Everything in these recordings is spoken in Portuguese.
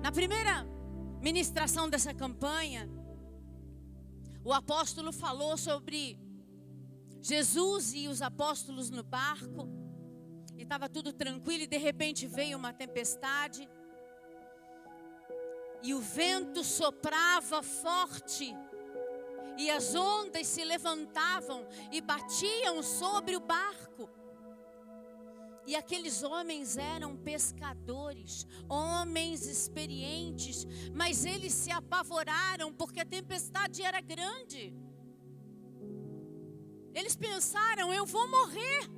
Na primeira ministração dessa campanha, o apóstolo falou sobre Jesus e os apóstolos no barco. E estava tudo tranquilo e de repente veio uma tempestade. E o vento soprava forte. E as ondas se levantavam e batiam sobre o barco. E aqueles homens eram pescadores, homens experientes, mas eles se apavoraram porque a tempestade era grande. Eles pensaram, eu vou morrer.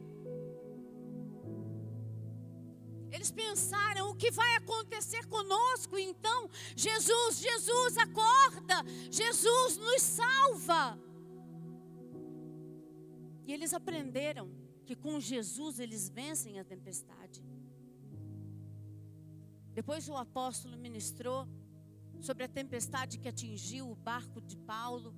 Eles pensaram, o que vai acontecer conosco então? Jesus, acorda, Jesus nos salva. E eles aprenderam que com Jesus eles vencem a tempestade. Depois o apóstolo ministrou sobre a tempestade que atingiu o barco de Paulo.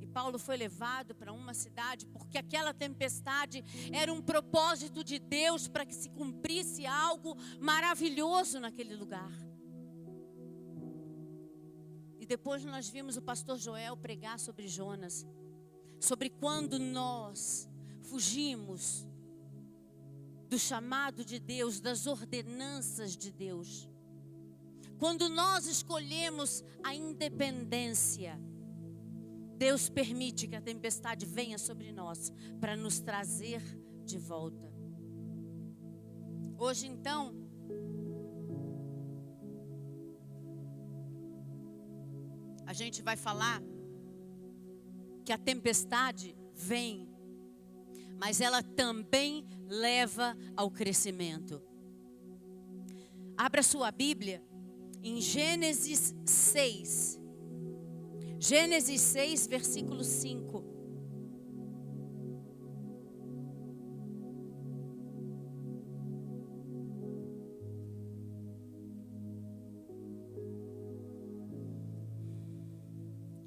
E Paulo foi levado para uma cidade, porque aquela tempestade era um propósito de Deus para que se cumprisse algo maravilhoso naquele lugar. E depois nós vimos o pastor Joel pregar sobre Jonas, sobre quando nós fugimos do chamado de Deus, das ordenanças de Deus. Quando nós escolhemos a independência, Deus permite que a tempestade venha sobre nós para nos trazer de volta. Hoje então, a gente vai falar que a tempestade vem, mas ela também leva ao crescimento. Abra sua Bíblia em Gênesis 6. Gênesis 6, versículo 5.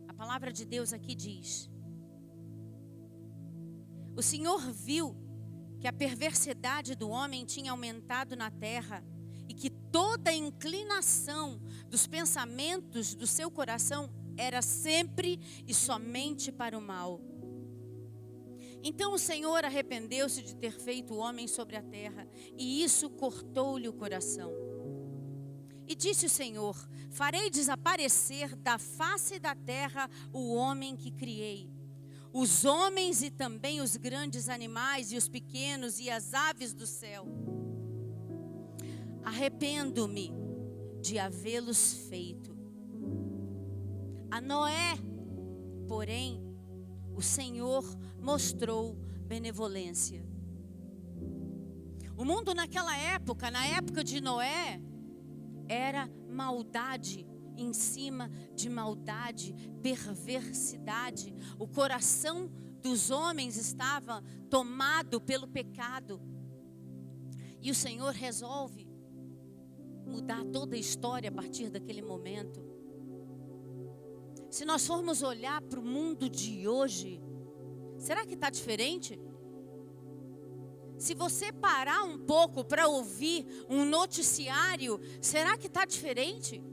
A palavra de Deus aqui diz: o Senhor viu que a perversidade do homem tinha aumentado na terra e que toda a inclinação dos pensamentos do seu coração era sempre e somente para o mal. Então o Senhor arrependeu-se de ter feito o homem sobre a terra, e isso cortou-lhe o coração. E disse o Senhor: farei desaparecer da face da terra o homem que criei, os homens e também os grandes animais e os pequenos e as aves do céu. Arrependo-me de havê-los feito. A Noé, porém, o Senhor mostrou benevolência. O mundo naquela época, na época de Noé, era maldade em cima de maldade, perversidade. O coração dos homens estava tomado pelo pecado. E o Senhor resolve mudar toda a história a partir daquele momento. Se nós formos olhar para o mundo de hoje, será que está diferente? Se você parar um pouco para ouvir um noticiário, será que está diferente?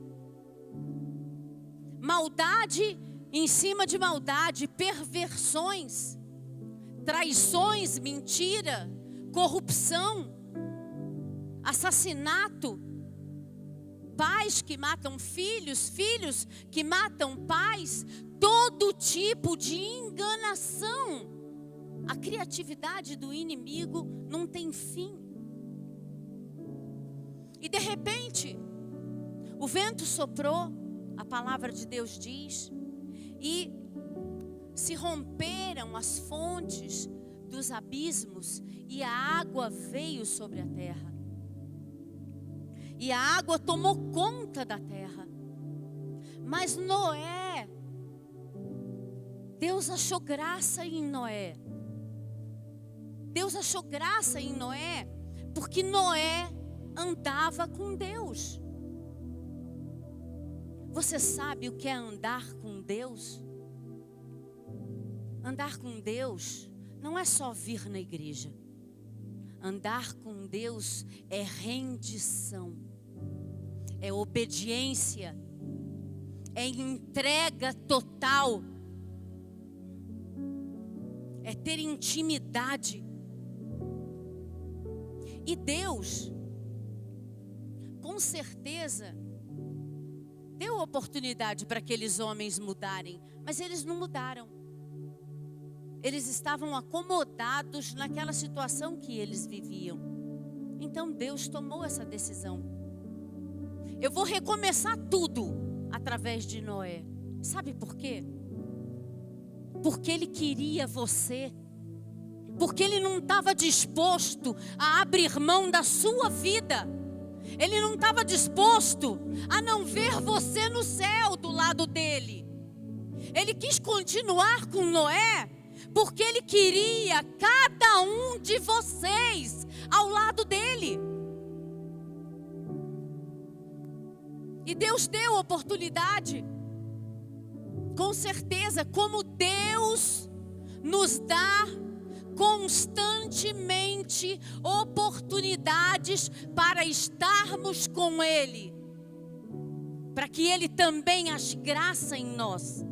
Maldade em cima de maldade, perversões, traições, mentira, corrupção, assassinato, pais que matam filhos, filhos que matam pais, todo tipo de enganação. A criatividade do inimigo não tem fim. E de repente, o vento soprou, a palavra de Deus diz, e se romperam as fontes dos abismos e a água veio sobre a terra. E a água tomou conta da terra. Mas Noé, Deus achou graça em Noé. Deus achou graça em Noé, porque Noé andava com Deus. Você sabe o que é andar com Deus? Andar com Deus não é só vir na igreja. Andar com Deus é rendição. é obediência, é entrega total, é ter intimidade. E Deus, com certeza, deu oportunidade para aqueles homens mudarem, mas eles não mudaram. Eles estavam acomodados naquela situação que eles viviam. Então Deus tomou essa decisão. Eu vou recomeçar tudo através de Noé. Sabe por quê? Porque Ele queria você. Porque Ele não estava disposto a abrir mão da sua vida. Ele não estava disposto a não ver você no céu do lado dele. Ele quis continuar com Noé, porque Ele queria cada um de vocês ao lado dele. E Deus deu oportunidade. Com certeza, como Deus nos dá constantemente oportunidades para estarmos com Ele, para que Ele também ache graça em nós,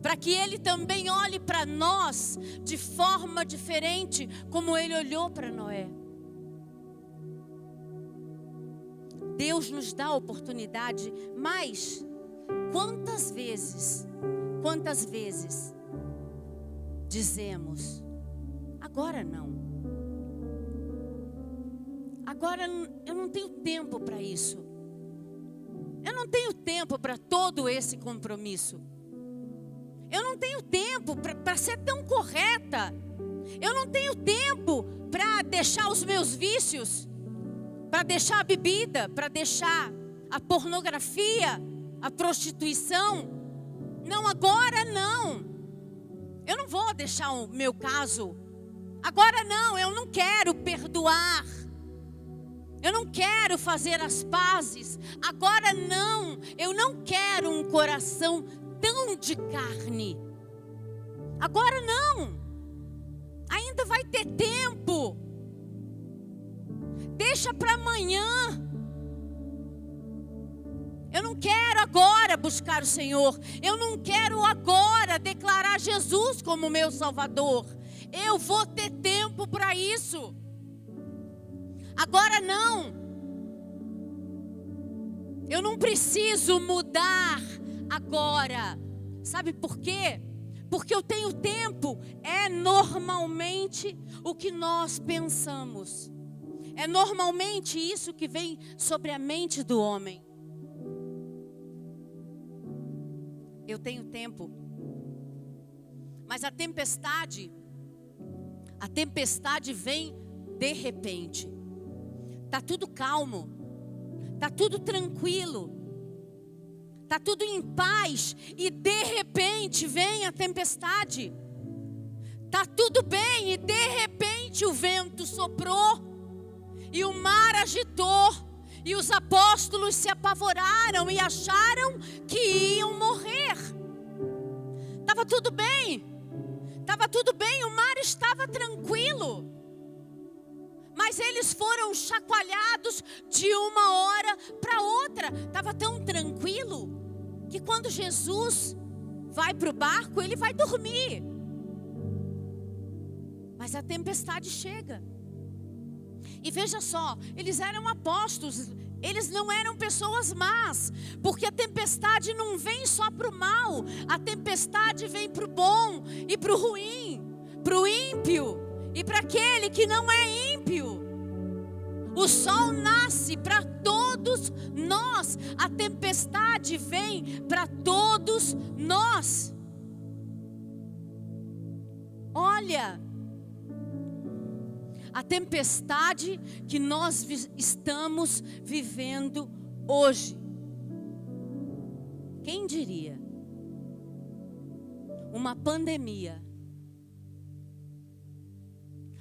para que Ele também olhe para nós de forma diferente, como Ele olhou para Noé. Deus nos dá oportunidade, mas quantas vezes dizemos: agora não. Agora eu não tenho tempo para isso. Eu não tenho tempo para todo esse compromisso. Eu não tenho tempo para ser tão correta. Eu não tenho tempo para deixar os meus vícios, para deixar a bebida, para deixar a pornografia, a prostituição. Não, agora não. Eu não vou deixar o meu caso. Agora não, eu não quero perdoar. Eu não quero fazer as pazes. Agora não, eu não quero um coração tão de carne. Agora não. Ainda vai ter tempo. Deixa para amanhã. Eu não quero agora buscar o Senhor. Eu não quero agora declarar Jesus como meu Salvador. Eu vou ter tempo para isso. Agora não. Eu não preciso mudar agora. Sabe por quê? Porque eu tenho tempo. É normalmente o que nós pensamos. É normalmente isso que vem sobre a mente do homem. Eu tenho tempo. Mas a tempestade vem de repente. Tá tudo calmo. Tá tudo tranquilo. Tá tudo em paz e de repente vem a tempestade. Tá tudo bem e de repente o vento soprou e o mar agitou e os apóstolos se apavoraram e acharam que iam morrer. Tava tudo bem. Tava tudo bem, o mar estava tranquilo. Mas eles foram chacoalhados de uma hora para outra. Estava tão tranquilo que quando Jesus vai para o barco, ele vai dormir. Mas a tempestade chega. E veja só, eles eram apóstolos, eles não eram pessoas más. Porque a tempestade não vem só para o mal. A tempestade vem para o bom e para o ruim, para o ímpio e para aquele que não é ímpio. O sol nasce para todos nós. A tempestade vem para todos nós. Olha, a tempestade que nós estamos vivendo hoje. Quem diria? Uma pandemia.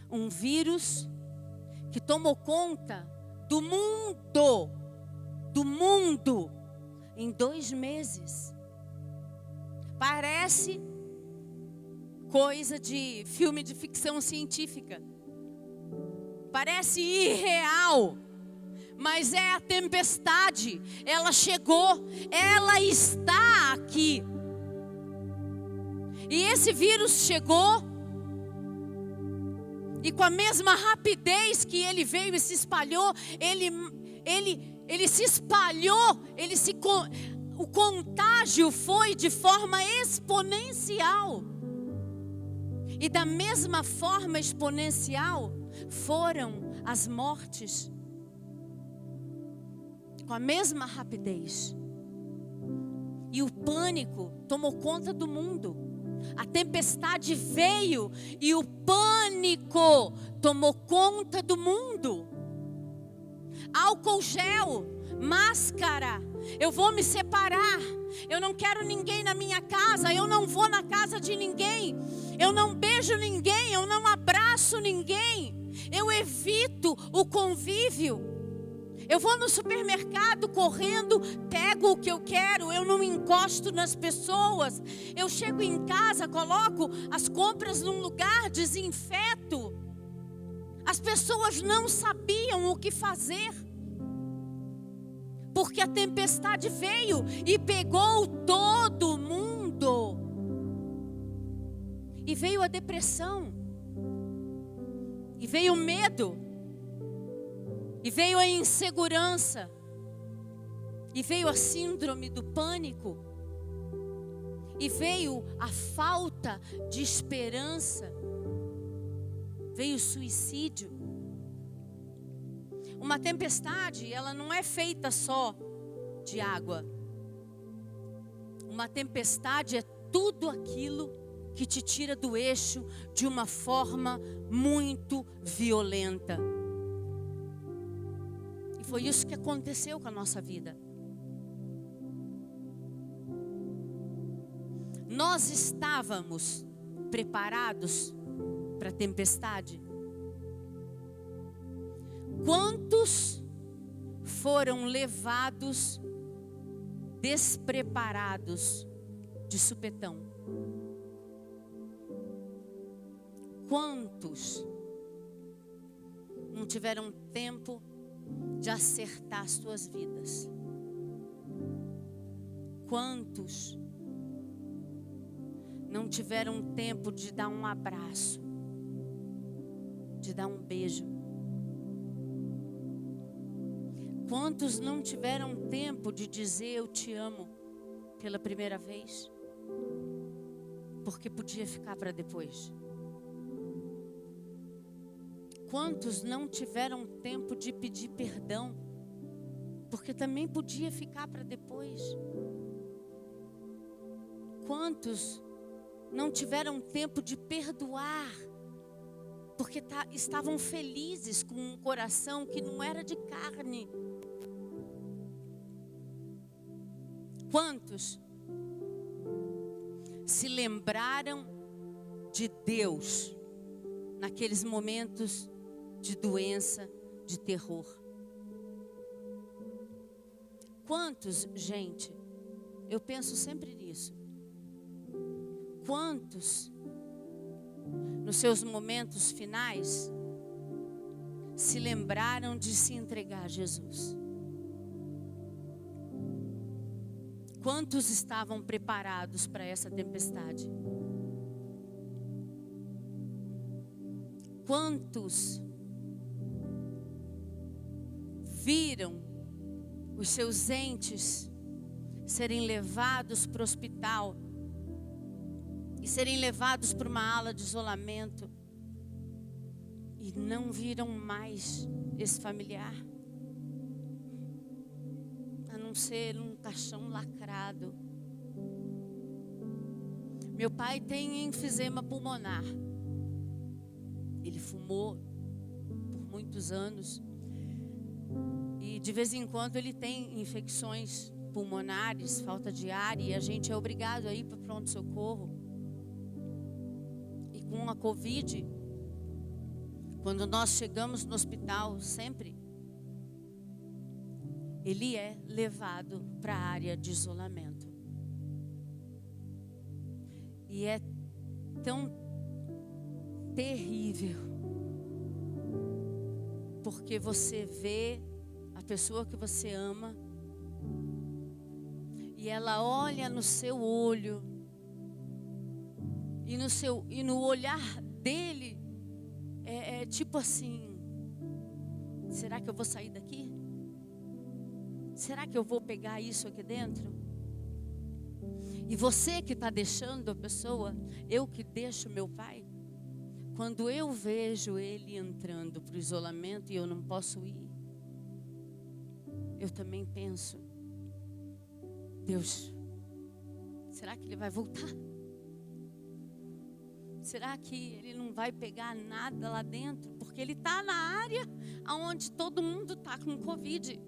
Um vírus que tomou conta do mundo em 2 meses. Parece coisa de filme de ficção científica. Parece irreal, Mas é a tempestade, ela chegou, ela está aqui. E esse vírus chegou, e com a mesma rapidez que ele veio e se espalhou, ele se espalhou, o contágio foi de forma exponencial. E da mesma forma exponencial foram as mortes. Com a mesma rapidez. E o pânico tomou conta do mundo. A tempestade veio e o pânico tomou conta do mundo. Álcool gel, máscara. Eu vou me separar. Eu não quero ninguém na minha casa. Eu não vou na casa de ninguém. Eu não beijo ninguém. Eu não abraço ninguém. Eu evito o convívio. Eu vou no supermercado correndo, pego o que eu quero, eu não encosto nas pessoas. Eu chego em casa, coloco as compras num lugar, desinfeto. As pessoas não sabiam o que fazer. Porque a tempestade veio e pegou todo mundo. E veio a depressão. E veio o medo. E veio a insegurança. E veio a síndrome do pânico. E veio a falta de esperança. Veio o suicídio. Uma tempestade, ela não é feita só de água. Uma tempestade é tudo aquilo que te tira do eixo de uma forma muito violenta. Foi isso que aconteceu com a nossa vida. Nós estávamos preparados para a tempestade? Quantos foram levados despreparados de supetão? Quantos não tiveram tempo de acertar suas vidas? Quantos não tiveram tempo de dar um abraço, de dar um beijo? Quantos não tiveram tempo de dizer eu te amo pela primeira vez? Porque podia ficar para depois. Quantos não tiveram tempo de pedir perdão? Porque também podia ficar para depois. Quantos não tiveram tempo de perdoar? Porque estavam felizes com um coração que não era de carne. Quantos se lembraram de Deus naqueles momentos de doença, de terror? Quantos, gente, eu penso sempre nisso. Quantos, nos seus momentos finais, se lembraram de se entregar a Jesus? Quantos estavam preparados para essa tempestade? Quantos viram os seus entes serem levados para o hospital e serem levados para uma ala de isolamento e não viram mais esse familiar, a não ser um caixão lacrado? Meu pai tem enfisema pulmonar. Ele fumou por muitos anos e de vez em quando ele tem infecções pulmonares, falta de ar, e a gente é obrigado a ir para o pronto-socorro. E com a Covid, quando nós chegamos no hospital, sempre ele é levado para a área de isolamento. E é tão terrível, porque você vê a pessoa que você ama, e ela olha no seu olho, e no olhar dele é tipo assim: será que eu vou sair daqui? Será que eu vou pegar isso aqui dentro? E você que está deixando a pessoa, eu que deixo meu pai, quando eu vejo ele entrando para o isolamento e eu não posso ir, eu também penso: Deus, será que ele vai voltar? Será que ele não vai pegar nada lá dentro? Porque ele está na área onde todo mundo está com Covid.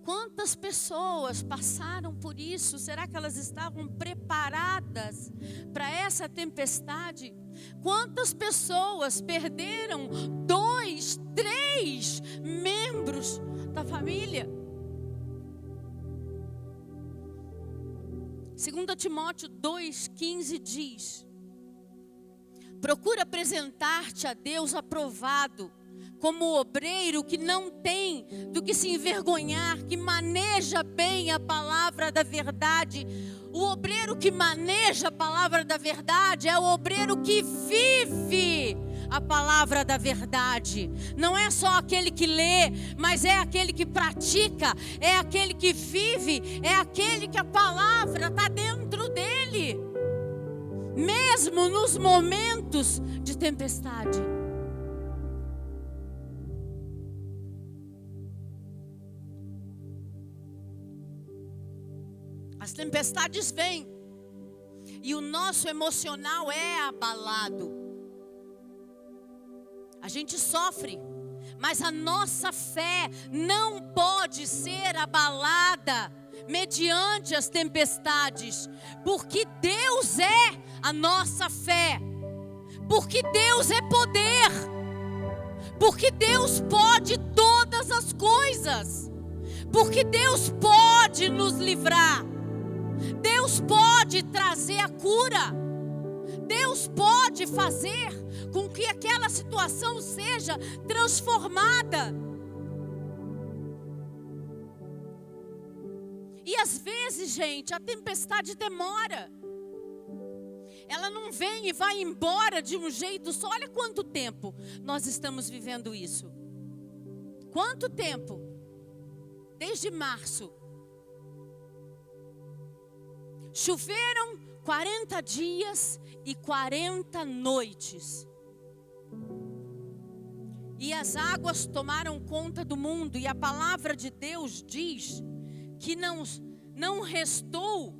Quantas pessoas passaram por isso? Será que elas estavam preparadas para essa tempestade? Quantas pessoas perderam 2, 3 membros da família? 2 Timóteo 2,15 diz: procura apresentar-te a Deus aprovado, como obreiro que não tem do que se envergonhar, que maneja bem a palavra da verdade. O obreiro que maneja a palavra da verdade é o obreiro que vive a palavra da verdade. Não é só aquele que lê, mas é aquele que pratica, é aquele que vive, é aquele que a palavra está dentro dele, mesmo nos momentos de tempestade. As tempestades vêm e o nosso emocional é abalado. A gente sofre, mas a nossa fé não pode ser abalada mediante as tempestades, porque Deus é a nossa fé, porque Deus é poder, porque Deus pode todas as coisas, porque Deus pode nos livrar. Deus pode trazer a cura. Deus pode fazer com que aquela situação seja transformada. E às vezes, gente, a tempestade demora. Ela não vem e vai embora de um jeito só. Olha quanto tempo nós estamos vivendo isso. Quanto tempo? Desde março. Choveram 40 dias e 40 noites. E as águas tomaram conta do mundo. E a palavra de Deus diz que não restou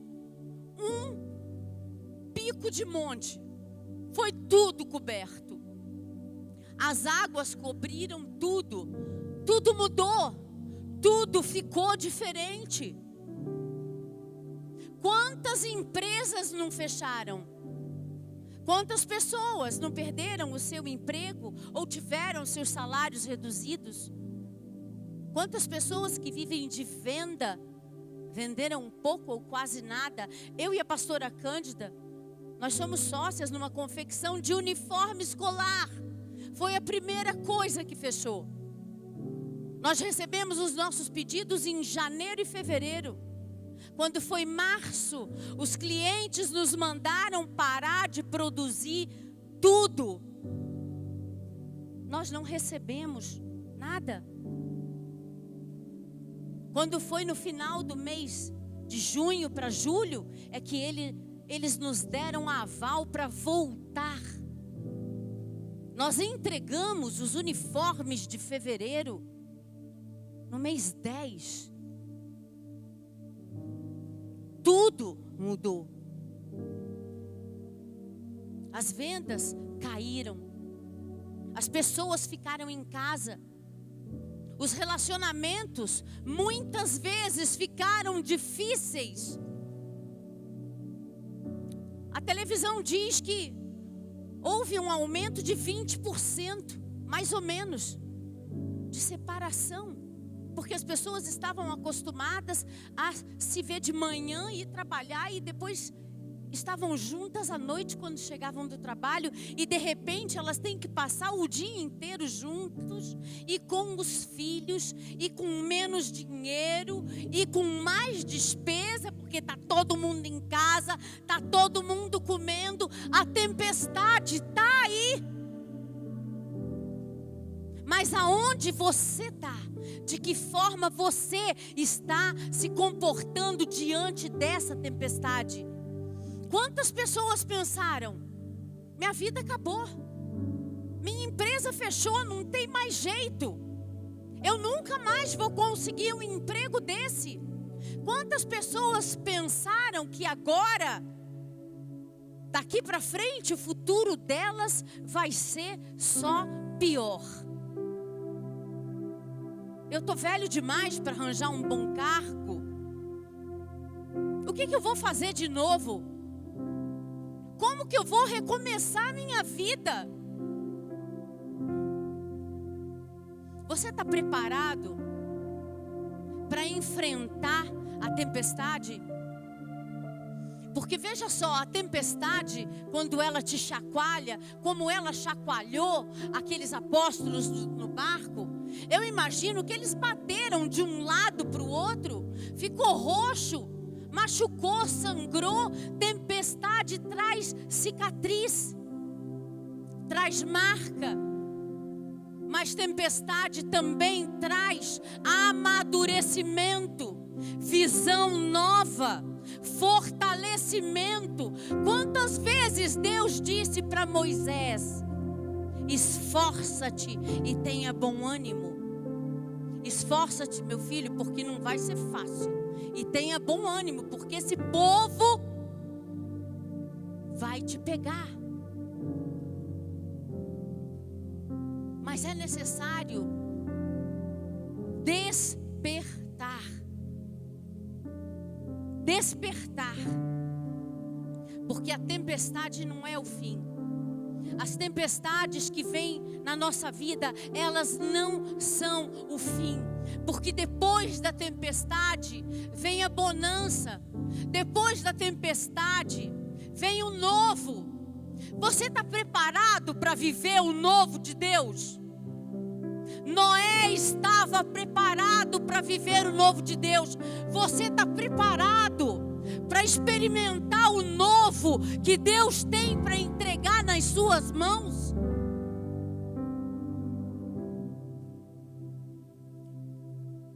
um pico de monte. Foi tudo coberto. As águas cobriram tudo. Tudo mudou. Tudo ficou diferente. Quantas empresas não fecharam? Quantas pessoas não perderam o seu emprego ou tiveram seus salários reduzidos? Quantas pessoas que vivem de venda venderam um pouco ou quase nada? Eu e a pastora Cândida, nós somos sócias numa confecção de uniforme escolar. Foi a primeira coisa que fechou. Nós recebemos os nossos pedidos em janeiro e fevereiro. Quando foi março, os clientes nos mandaram parar de produzir tudo. Nós não recebemos nada. Quando foi no final do mês de junho para julho, é que eles nos deram aval para voltar. Nós entregamos os uniformes de fevereiro no mês 10. Tudo mudou. As vendas caíram. As pessoas ficaram em casa. Os relacionamentos muitas vezes ficaram difíceis. A televisão diz que houve um aumento de 20%, mais ou menos, de separação. Porque as pessoas estavam acostumadas a se ver de manhã e trabalhar e depois estavam juntas à noite quando chegavam do trabalho e de repente elas têm que passar o dia inteiro juntos e com os filhos e com menos dinheiro e com mais despesa, porque está todo mundo em casa, está todo mundo comendo, a tempestade está aí. Mas aonde você está? De que forma você está se comportando diante dessa tempestade? Quantas pessoas pensaram: minha vida acabou, minha empresa fechou, não tem mais jeito, eu nunca mais vou conseguir um emprego desse. Quantas pessoas pensaram que agora, daqui para frente, o futuro delas vai ser só pior? Eu estou velho demais para arranjar um bom cargo. O que eu vou fazer de novo? Como que eu vou recomeçar a minha vida? Você está preparado para enfrentar a tempestade? Porque veja só, a tempestade, quando ela te chacoalha, como ela chacoalhou aqueles apóstolos no barco, eu imagino que eles bateram de um lado para o outro, ficou roxo, machucou, sangrou. Tempestade traz cicatriz, traz marca, mas tempestade também traz amadurecimento, visão nova, fortalecimento. Quantas vezes Deus disse para Moisés: esforça-te e tenha bom ânimo. Esforça-te, meu filho, porque não vai ser fácil. E tenha bom ânimo, porque esse povo vai te pegar. Mas é necessário despertar. Despertar. Porque a tempestade não é o fim. As tempestades que vêm na nossa vida, elas não são o fim. Porque depois da tempestade vem a bonança. Depois da tempestade vem o novo. Você está preparado para viver o novo de Deus? Noé estava preparado para viver o novo de Deus. Você está preparado para experimentar o novo que Deus tem para entregar nas suas mãos?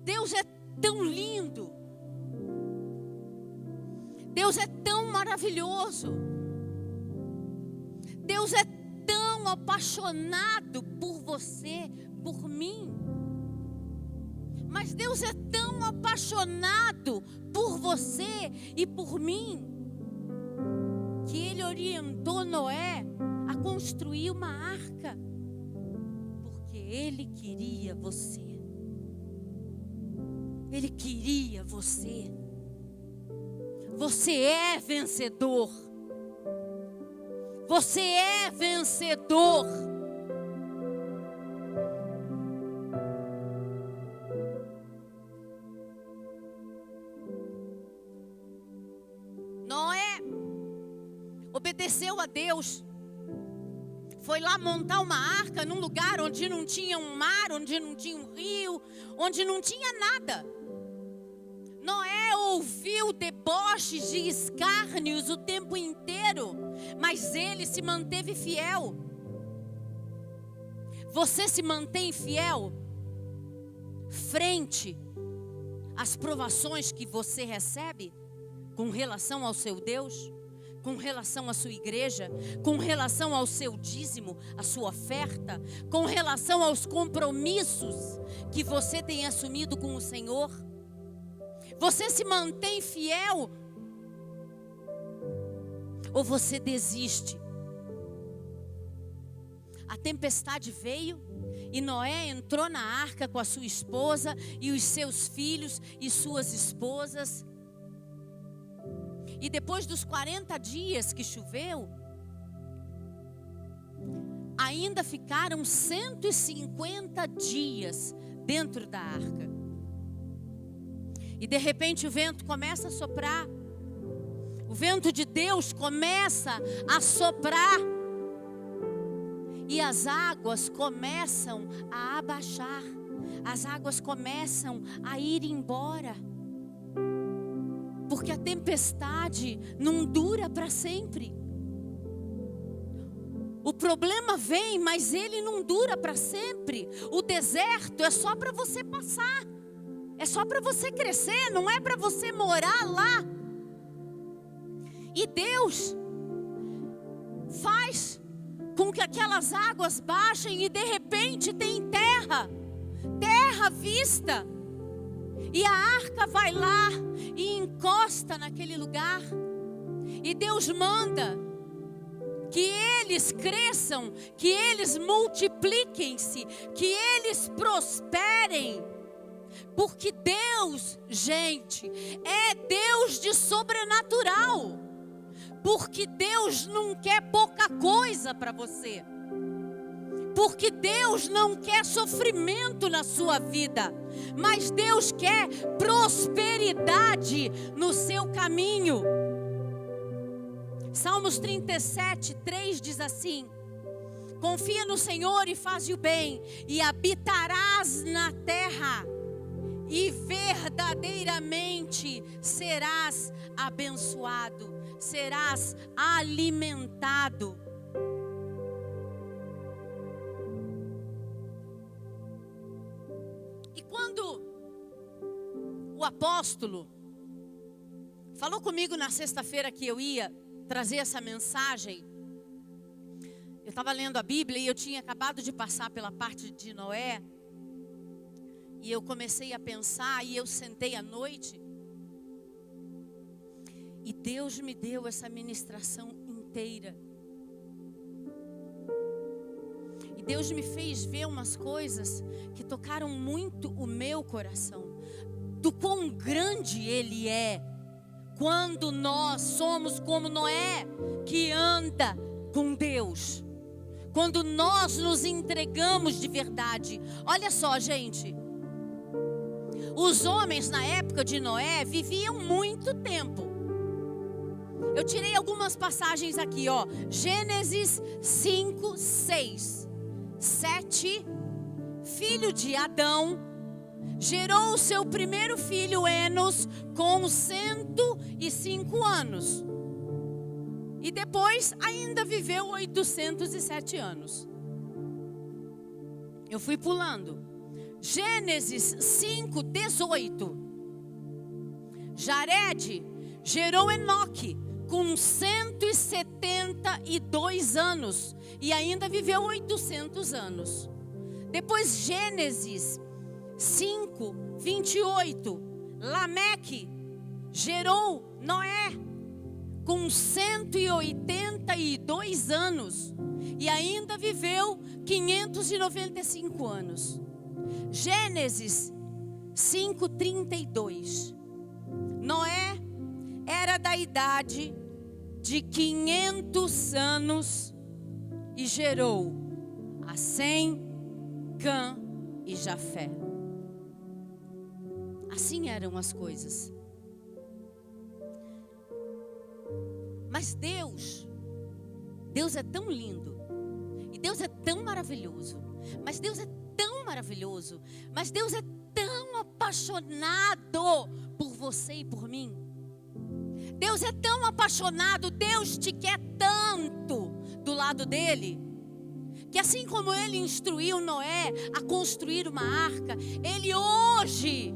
Deus é tão lindo. Deus é tão maravilhoso. Deus é tão apaixonado por você, por mim. Mas Deus é tão apaixonado por você e por mim, que Ele orientou Noé a construir uma arca, porque Ele queria você. Ele queria você. Você é vencedor. Você é vencedor. Noé obedeceu a Deus. Foi lá montar uma arca num lugar onde não tinha um mar, onde não tinha um rio, onde não tinha nada. Noé ouviu deboches e escárnios o tempo inteiro, mas ele se manteve fiel. Você se mantém fiel frente às provações que você recebe com relação ao seu Deus, com relação à sua igreja, com relação ao seu dízimo, à sua oferta, com relação aos compromissos que você tem assumido com o Senhor? Você se mantém fiel? Ou você desiste? A tempestade veio e Noé entrou na arca com a sua esposa e os seus filhos e suas esposas. E depois dos 40 dias que choveu, ainda ficaram 150 dias dentro da arca. E de repente o vento começa a soprar. O vento de Deus começa a soprar e as águas começam a abaixar. As águas começam a ir embora. Porque a tempestade não dura para sempre. O problema vem, mas ele não dura para sempre. O deserto é só para você passar. É só para você crescer, não é para você morar lá. E Deus faz com que aquelas águas baixem e de repente tem terra à vista. E a arca vai lá e encosta naquele lugar. E Deus manda que eles cresçam, que eles multipliquem-se, que eles prosperem. Porque Deus, gente, é Deus de sobrenatural. Porque Deus não quer pouca coisa para você. Porque Deus não quer sofrimento na sua vida, mas Deus quer prosperidade no seu caminho. Salmos 37, 3 diz assim: confia no Senhor e faze o bem, e habitarás na terra, e verdadeiramente serás abençoado, serás alimentado. E quando o apóstolo falou comigo na sexta-feira que eu ia trazer essa mensagem, eu estava lendo a Bíblia e eu tinha acabado de passar pela parte de Noé. E eu comecei a pensar e eu sentei à noite. E Deus me deu essa ministração inteira. E Deus me fez ver umas coisas que tocaram muito o meu coração. Do quão grande Ele é. Quando nós somos como Noé, que anda com Deus. Quando nós nos entregamos de verdade. Olha só, gente. Os homens na época de Noé viviam muito tempo. Eu tirei algumas passagens aqui, ó. Gênesis 5, 6. 7, filho de Adão, gerou o seu primeiro filho, Enos, com 105 anos. E depois ainda viveu 807 anos. Eu fui pulando. Gênesis 5, 18. Jared gerou Enoque com 172 anos e ainda viveu 800 anos. Depois Gênesis 5, 28. Lameque gerou Noé com 182 anos e ainda viveu 595 anos. Gênesis 5:32. Noé era da idade de 500 anos e gerou a Sem, Cã e Jafé. Assim eram as coisas. Mas Deus é tão lindo. E Deus é tão maravilhoso. Mas Deus é tão maravilhoso. Mas Deus é tão apaixonado por você e por mim. Deus é tão apaixonado. Deus te quer tanto do lado dele. Que assim como ele instruiu Noé a construir uma arca, ele hoje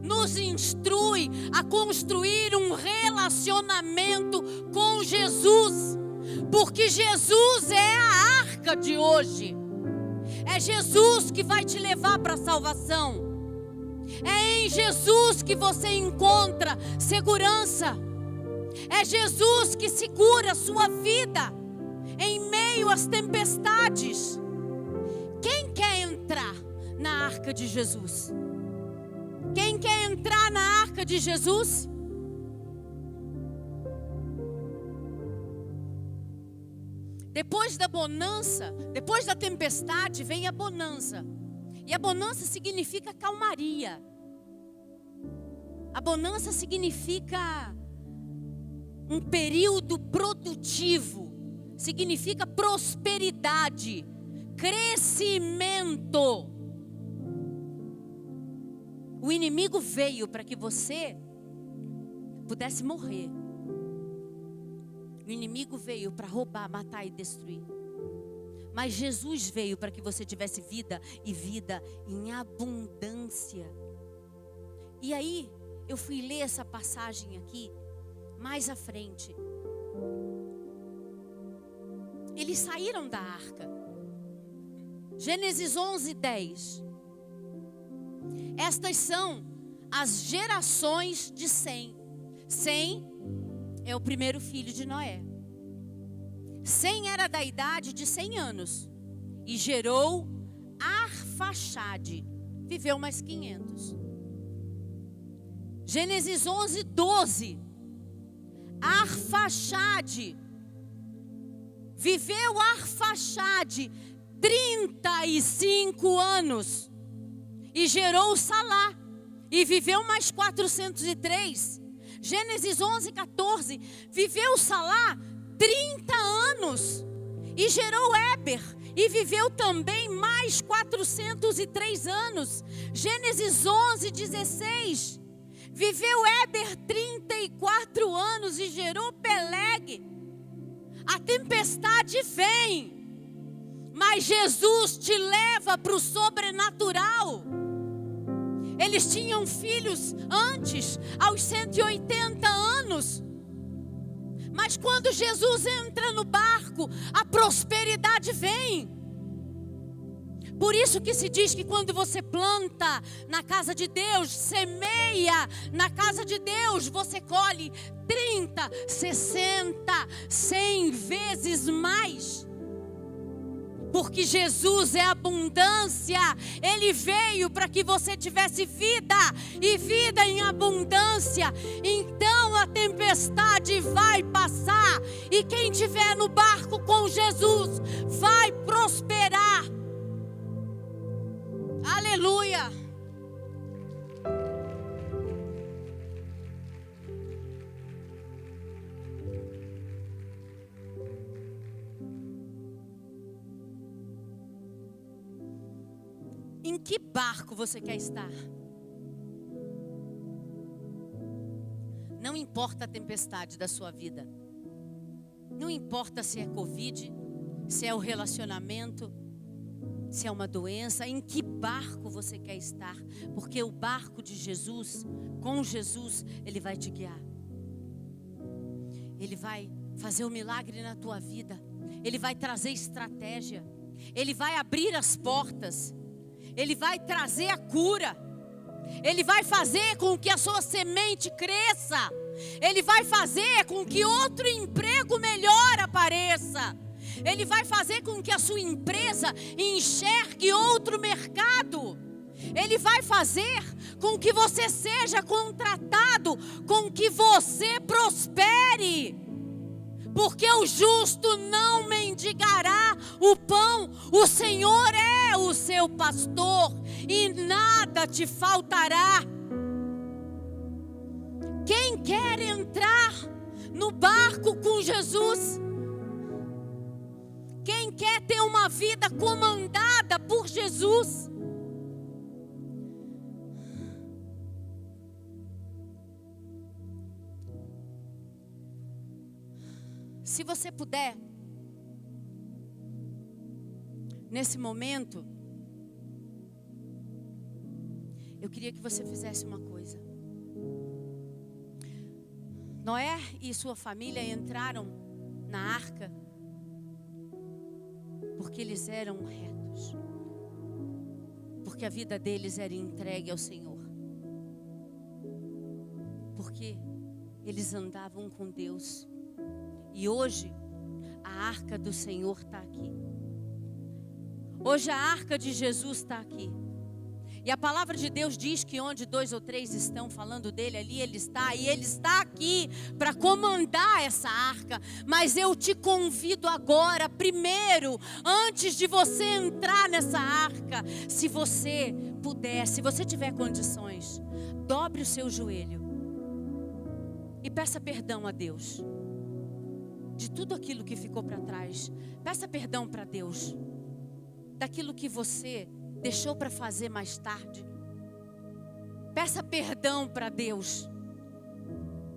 nos instrui a construir um relacionamento com Jesus. Porque Jesus é a arca de hoje. É Jesus que vai te levar para a salvação. É em Jesus que você encontra segurança. É Jesus que segura a sua vida em meio às tempestades. Quem quer entrar na arca de Jesus? Quem quer entrar na arca de Jesus? Depois da bonança, depois da tempestade, vem a bonança. E a bonança significa calmaria. A bonança significa um período produtivo, significa prosperidade, crescimento. O inimigo veio para que você pudesse morrer. O inimigo veio para roubar, matar e destruir. Mas Jesus veio para que você tivesse vida e vida em abundância. E aí, eu fui ler essa passagem aqui, mais à frente. Eles saíram da arca. Gênesis 11:10. Estas são as gerações de Sem. Sem é o primeiro filho de Noé. Sem era da idade de 100 anos e gerou Arfaxade. Viveu mais 500. Gênesis 11:12. Arfaxade. Viveu Arfaxade 35 anos e gerou Salá e viveu mais 403. Gênesis 11:14. Viveu Salá 30 anos e gerou Éber e viveu também mais 403 anos. Gênesis 11:16. Viveu Éber 34 anos e gerou Peleg. A tempestade vem, mas Jesus te leva para o sobrenatural. Eles tinham filhos antes, aos 180 anos. Mas quando Jesus entra no barco, a prosperidade vem. Por isso que se diz que quando você planta na casa de Deus, semeia na casa de Deus, você colhe 30, 60, 100 vezes mais. Porque Jesus é abundância. Ele veio para que você tivesse vida e vida em abundância. Então a tempestade vai passar e quem estiver no barco com Jesus vai prosperar. Aleluia. Em que barco você quer estar? Não importa a tempestade da sua vida. Não importa se é Covid, se é o relacionamento, se é uma doença. Em que barco você quer estar? Porque o barco de Jesus, com Jesus, Ele vai te guiar. Ele vai fazer um milagre na tua vida. Ele vai trazer estratégia. Ele vai abrir as portas. Ele vai trazer a cura. Ele vai fazer com que a sua semente cresça. Ele vai fazer com que outro emprego melhor apareça. Ele vai fazer com que a sua empresa enxergue outro mercado. Ele vai fazer com que você seja contratado, com que você prospere. Porque o justo não mendigará o pão. O Senhor é o seu pastor e nada te faltará. Quem quer entrar no barco com Jesus? Quem quer ter uma vida comandada por Jesus? Se você puder, nesse momento, eu queria que você fizesse uma coisa. Noé e sua família entraram na arca porque eles eram retos, porque a vida deles era entregue ao Senhor, porque eles andavam com Deus. E hoje a arca do Senhor está aqui. Hoje a arca de Jesus está aqui. E a palavra de Deus diz que onde 2 ou 3 estão falando dele, ali ele está. E ele está aqui para comandar essa arca. Mas eu te convido agora, primeiro, antes de você entrar nessa arca, se você puder, se você tiver condições, dobre o seu joelho e peça perdão a Deus. de tudo aquilo que ficou para trás. Peça perdão para Deus daquilo que você deixou para fazer mais tarde. Peça perdão para Deus,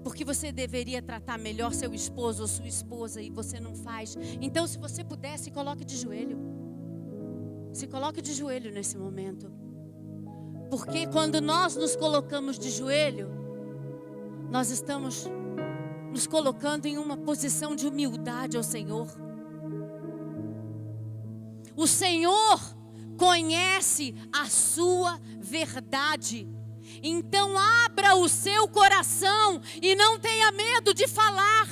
porque você deveria tratar melhor seu esposo ou sua esposa e você não faz. Então, se você puder, se coloque de joelho. Se coloque de joelho nesse momento. Porque quando nós nos colocamos de joelho, nós estamos nos colocando em uma posição de humildade ao Senhor. O Senhor conhece a sua verdade. Então abra o seu coração e não tenha medo de falar.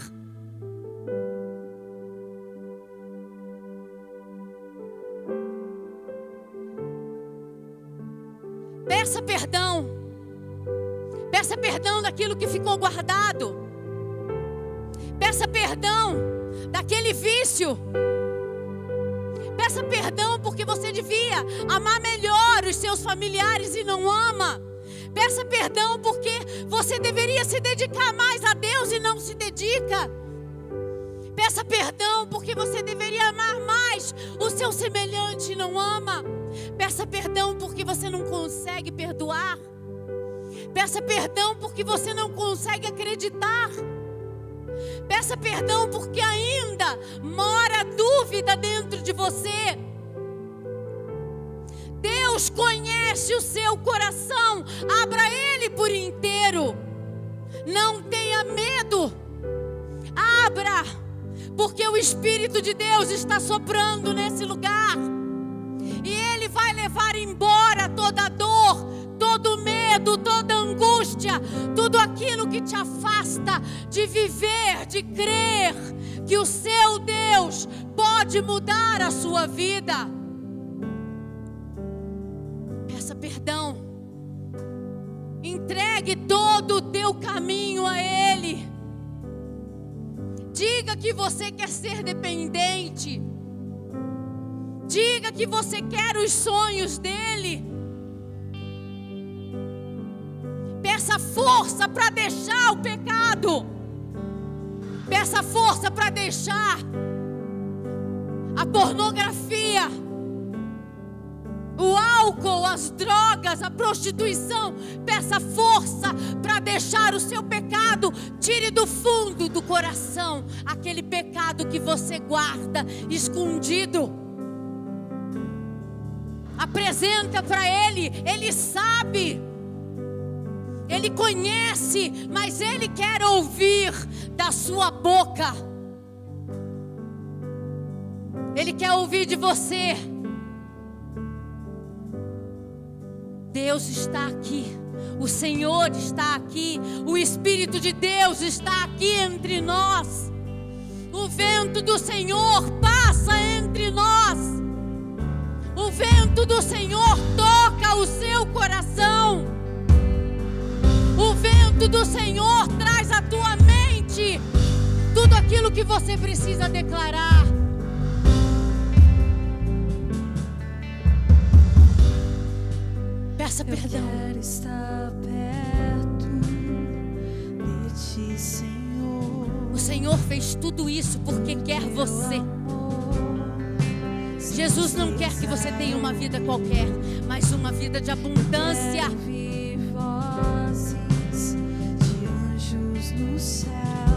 Peça perdão. Peça perdão daquilo que ficou guardado. Peça perdão daquele vício. Peça perdão porque você devia amar melhor os seus familiares e não ama. Peça perdão porque você deveria se dedicar mais a Deus e não se dedica. Peça perdão porque você deveria amar mais o seu semelhante e não ama. Peça perdão porque você não consegue perdoar. Peça perdão porque você não consegue acreditar. Peça perdão porque ainda mora dúvida dentro de você. Deus conhece o seu coração. Abra ele por inteiro. Não tenha medo. Abra, porque o Espírito de Deus está soprando nesse lugar. E Ele vai levar embora toda dor, todo medo, toda angústia, tudo aquilo que te afasta de viver, de crer que o seu Deus pode mudar a sua vida. Peça perdão. Entregue todo o teu caminho a Ele. Diga que você quer ser dependente. Diga que você quer os sonhos dEle. Peça força para deixar o pecado. Peça força para deixar a pornografia, o álcool, as drogas, a prostituição. Peça força para deixar o seu pecado. Tire do fundo do coração aquele pecado que você guarda escondido. Apresenta para Ele. Ele sabe, Ele conhece, mas Ele quer ouvir da sua boca. Ele quer ouvir de você. Deus está aqui, o Senhor está aqui, o Espírito de Deus está aqui entre nós. O vento do Senhor passa entre nós. O vento do Senhor toca o seu coração. O vento do Senhor traz à tua mente tudo aquilo que você precisa declarar. Peça perdão. Eu quero estar perto de ti, Senhor. O Senhor fez tudo isso porque quer você. Jesus não quer que você tenha uma vida qualquer, mas uma vida de abundância. Vozes de anjos no céu.